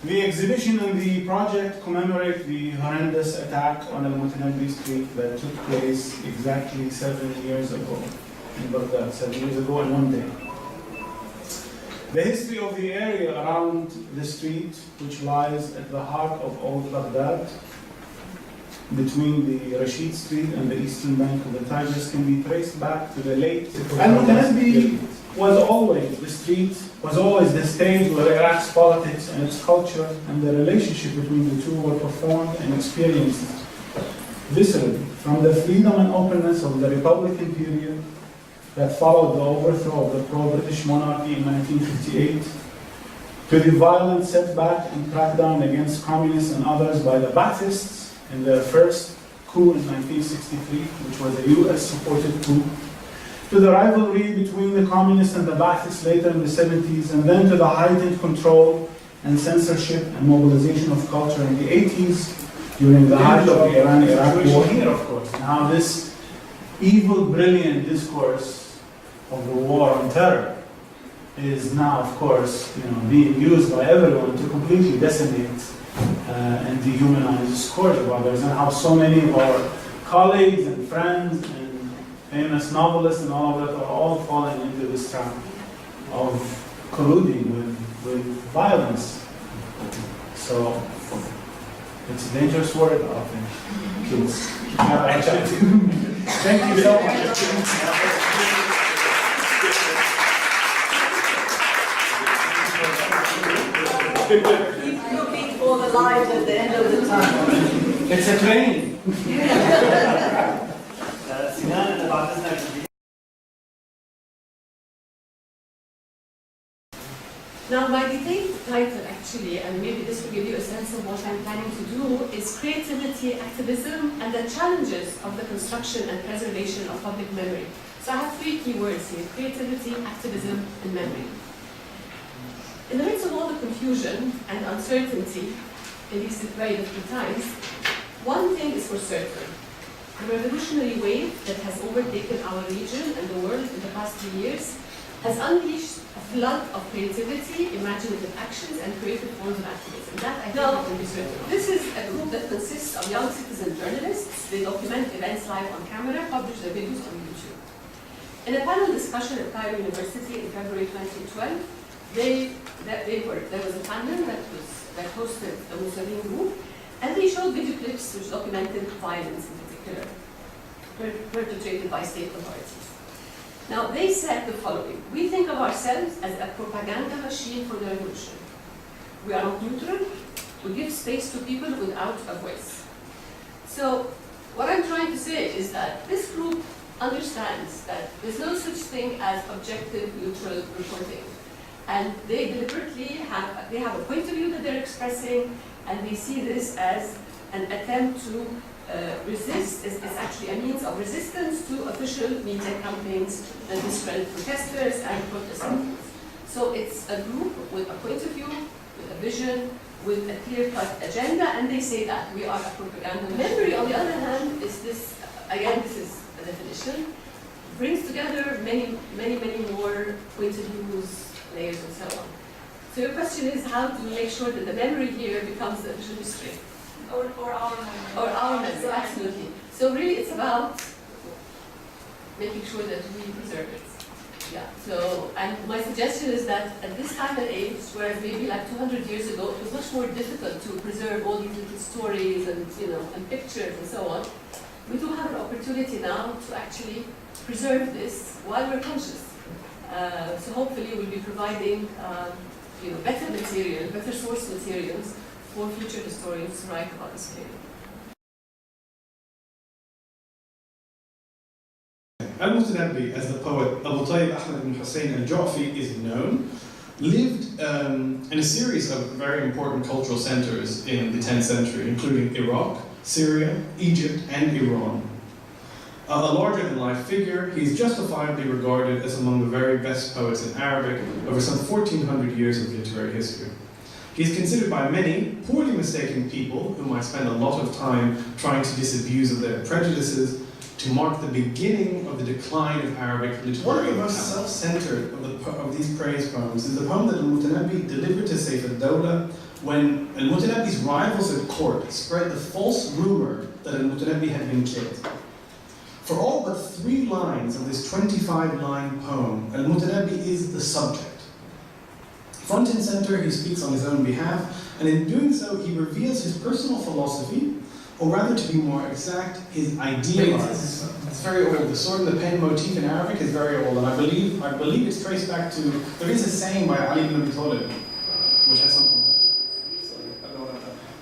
The exhibition and the project commemorate the horrendous attack on Al-Mutanabbi Street that took place exactly 7 years ago in Baghdad, 7 years ago and 1 day. The history of the area around the street, which lies at the heart of old Baghdad, between the Rashid Street and the eastern bank of the Tigris, can be traced back to the late Al-Mutanabbi was always the street, was always the stage where Iraq's politics and its culture and the relationship between the two were performed and experienced viscerally, from the freedom and openness of the Republican period that followed the overthrow of the pro-British monarchy in 1958, to the violent setback and crackdown against communists and others by the Baathists in their first coup in 1963, which was a US-supported coup, to the rivalry between the communists and the Baathists later in the 70s, and then to the heightened control and censorship and mobilization of culture in the 80s during the height of the Iran-Iraq war here, of course. Now this evil, brilliant discourse of the war on terror is now, of course, being used by everyone to completely decimate and dehumanize the scores of others, and how so many of our colleagues and friends and famous novelists and all of that are all falling into this trap of colluding with violence. So it's a dangerous word out there, kids. Thank you so much. Keep looking for the light at the end of the tunnel. It's a train. Now, my debate title, actually, and maybe this will give you a sense of what I'm planning to do, is Creativity, Activism, and the Challenges of the Construction and Preservation of Public Memory. So I have 3 key words here: creativity, activism, and memory. In the midst of all the confusion and uncertainty in these very different times, one thing is for certain. The revolutionary wave that has overtaken our region and the world in the past few years has unleashed a flood of creativity, imaginative actions, and creative forms of activism. That I think we can be certain of. This is a group that consists of young citizen journalists. They document events live on camera, publish their videos on YouTube. In a panel discussion at Cairo University in February 2012, there was a panel that hosted the Muslim group, and they showed video clips which documented violence in particular, perpetrated by state authorities. Now, they said the following: we think of ourselves as a propaganda machine for the revolution. We are not neutral. We give space to people without a voice. So, what I'm trying to say is that this group understands that there's no such thing as objective, neutral reporting. And they deliberately have a point of view that they're expressing, and they see this as an attempt to resist. It's actually a means of resistance to official media campaigns that discredit protesters and protest movements. So it's a group with a point of view, with a vision, with a clear-cut agenda, and they say that we are a propaganda. Memory, on the other hand, is this, again, this is a definition, brings together many more points of views, layers, and so on. So your question is, how do we make sure that the memory here becomes the official history? Or our memory. Or our memory, absolutely. So really it's about making sure that we preserve it. Yeah, so, and my suggestion is that at this time and age, whereas maybe like 200 years ago, it was much more difficult to preserve all these little stories and, and pictures and so on, we do have an opportunity now to actually preserve this while we're conscious. So hopefully we'll be providing better material, better source materials for future historians to write about this period. Al-Mutanabbi, as the poet Abu Tayyib Ahmed bin Hussein al-Ju'fi is known, lived in a series of very important cultural centers in the 10th century, including Iraq, Syria, Egypt, and Iran. A larger-than-life figure, he is justifiably regarded as among the very best poets in Arabic over some 1,400 years of literary history. He is considered by many poorly mistaken people, who might spend a lot of time trying to disabuse of their prejudices, to mark the beginning of the decline of Arabic literature. One of the most self-centered of these praise poems is the poem that Al-Mutanabbi delivered to Saif al-Dawla when Al-Mutanabbi's rivals at court spread the false rumor that Al-Mutanabbi had been killed. For all but 3 lines of this 25-line poem, Al-Mutanabbi is the subject. Front and center, he speaks on his own behalf, and in doing so, he reveals his personal philosophy, or rather, to be more exact, his idealized. It's very old. The sword and the pen motif in Arabic is very old, and I believe it's traced back to. There is a saying by Ali ibn Abi Talib, which has something.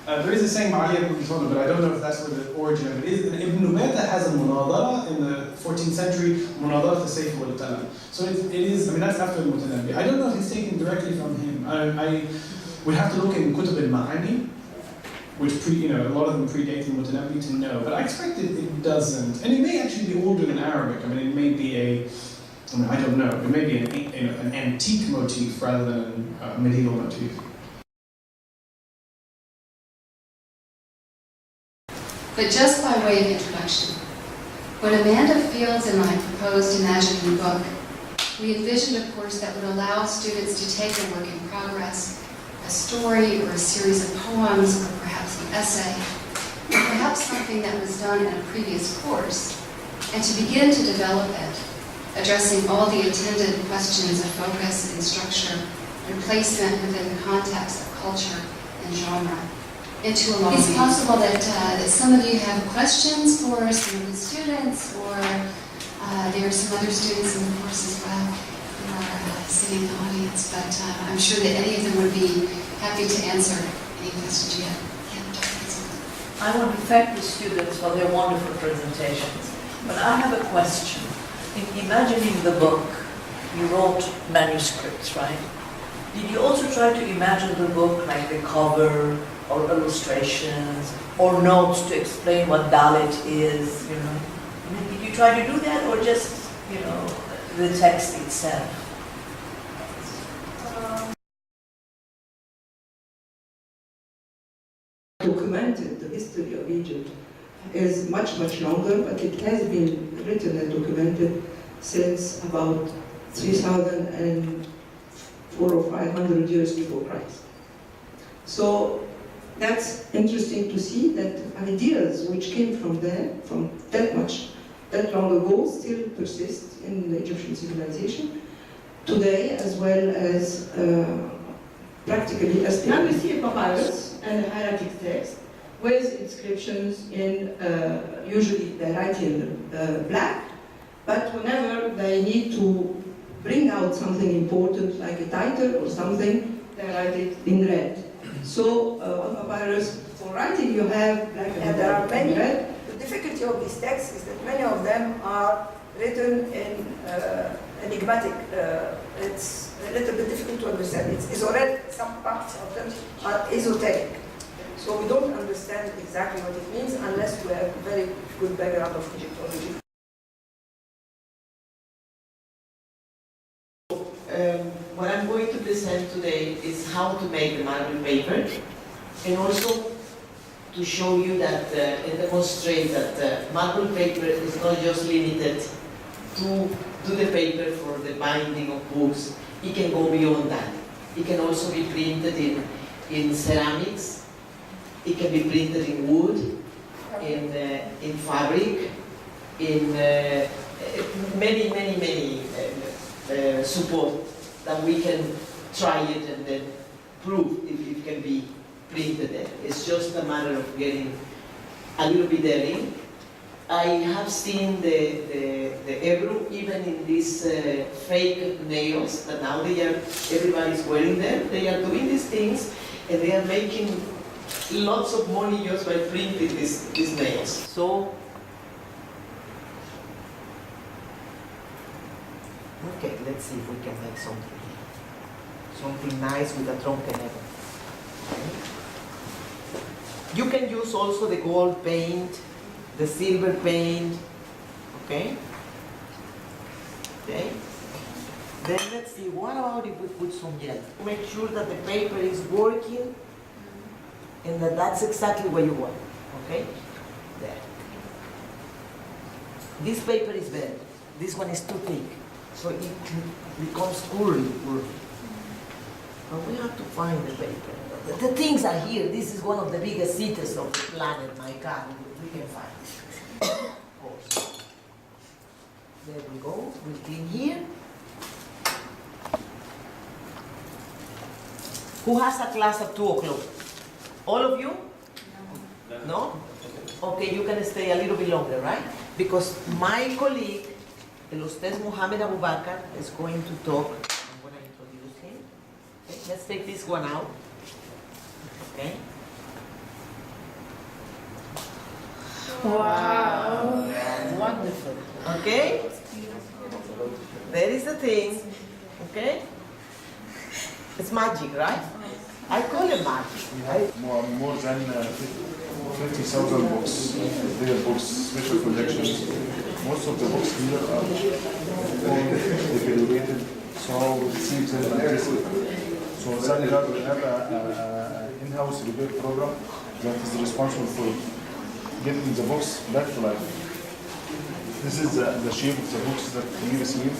There is a saying by Ali ibn Abi Talib, but I don't know if that's where the origin of it is. And Ibn Ubaydah has a munadara in the 14th century, munadara al-sayf wal-qalam. So it is. I mean, that's after Al-Mutanabbi. I don't know if it's taken directly from him. I would have to look in Kutub al-Ma'ani, which a lot of them predate Al-Mutanabbi to know, but I expect it doesn't. And it may actually be older than Arabic. I mean, it may be I don't know, it may be an antique motif rather than a medieval motif. But just by way of introduction, when Amanda Fields and I proposed Imagining the Book, we envisioned a course that would allow students to take a work in progress, a story or a series of poems, or perhaps an essay, or perhaps something that was done in a previous course, and to begin to develop it, addressing all the attendant questions of focus and structure and placement within the context of culture and genre. Into a long It's possible that some of you have questions for some of the students, or there are some other students in the course as well who are sitting in the audience, but I'm sure that any of them would be happy to answer any questions you have. I want to thank the students for their wonderful presentations. But I have a question. In imagining the book, you wrote manuscripts, right? Did you also try to imagine the book like the cover, or illustrations, or notes to explain what Dalit is, I mean, did you try to do that, or just, the text itself? Documented, the history of Egypt is much, much longer, but it has been written and documented since about 3,004 or 500 years before Christ. So that's interesting to see that ideas which came from there, from that long ago, still persist in the Egyptian civilization today, as well as practically as now we see a papyrus and a hieratic text with inscriptions in, usually they write in black, but whenever they need to bring out something important like a title or something, they write it in red. So on papyrus, for writing you have black and there are many. Red. The difficulty of these texts is that many of them are written in enigmatic. It's a little bit difficult to understand. It's esoteric. Some parts of them are esoteric. So we don't understand exactly what it means unless we have a very good background of Egyptology. What I'm going to present today is how to make the marble paper, and also to show you that and demonstrate that marble paper is not just limited to the paper for the binding of books. It can go beyond that. It can also be printed in ceramics. It can be printed in wood, in fabric, in many support that we can try it and then prove if it can be printed there. It's just a matter of getting a little bit early. I have seen the Ebru even in these fake nails that now everybody's wearing them. They are doing these things and they are making lots of money just by printing these nails. So, okay, let's see if we can make something here. Something nice with a trunkenero. Okay. You can use also the gold paint, the silver paint, okay? Okay. Then let's see, what about if we put some gel? Make sure that the paper is working and that's exactly what you want, okay? There. This paper is better. This one is too thick, so it becomes curly. But we have to find the paper. The things are here. This is one of the biggest cities of the planet, my God, we can find. Of course. There we go, we'll clean here. Who has a class at 2 o'clock? All of you? No? Okay, you can stay a little bit longer, right? Because my colleague, el Ustaz Mohammed Abu Bakr, is going to talk. I'm going to introduce him. Okay, let's take this one out. Okay. Wow. Wonderful. Okay? There is the thing. Okay? It's magic, right? I call it magic. We have more than 50,000 books, real books, special collections. Most of the books here are evaluated, so we see them and test them. So in that regard, we have an in-house review program that is responsible for getting the books back to life. This is the shape of the books that we receive.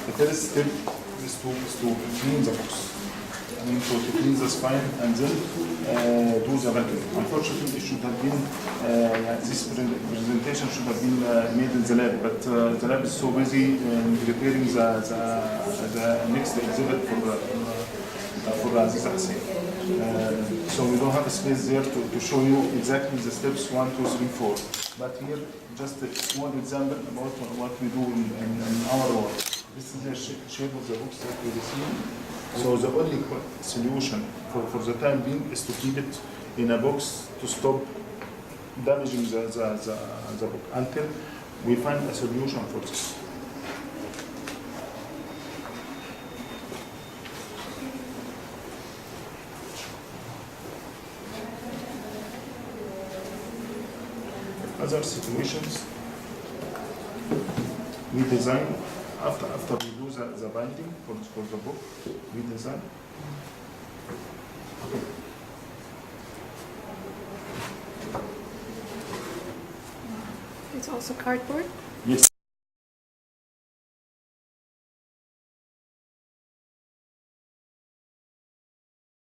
The first step is to clean the books. I mean, to clean the spine and then do the vacuum. Unfortunately, it should have been, this presentation should have been made in the lab, but the lab is so busy in preparing the next exhibit for Aziz Hassan. So we don't have a space there to show you exactly the steps 1, 2, 3, 4. But here, just a small example about what we do in our work. This is the shape of the books that we receive. So the only solution for the time being is to keep it in a box to stop damaging the book until we find a solution for this. Other situations, we design after we do the binding for the book, we design. It's also cardboard.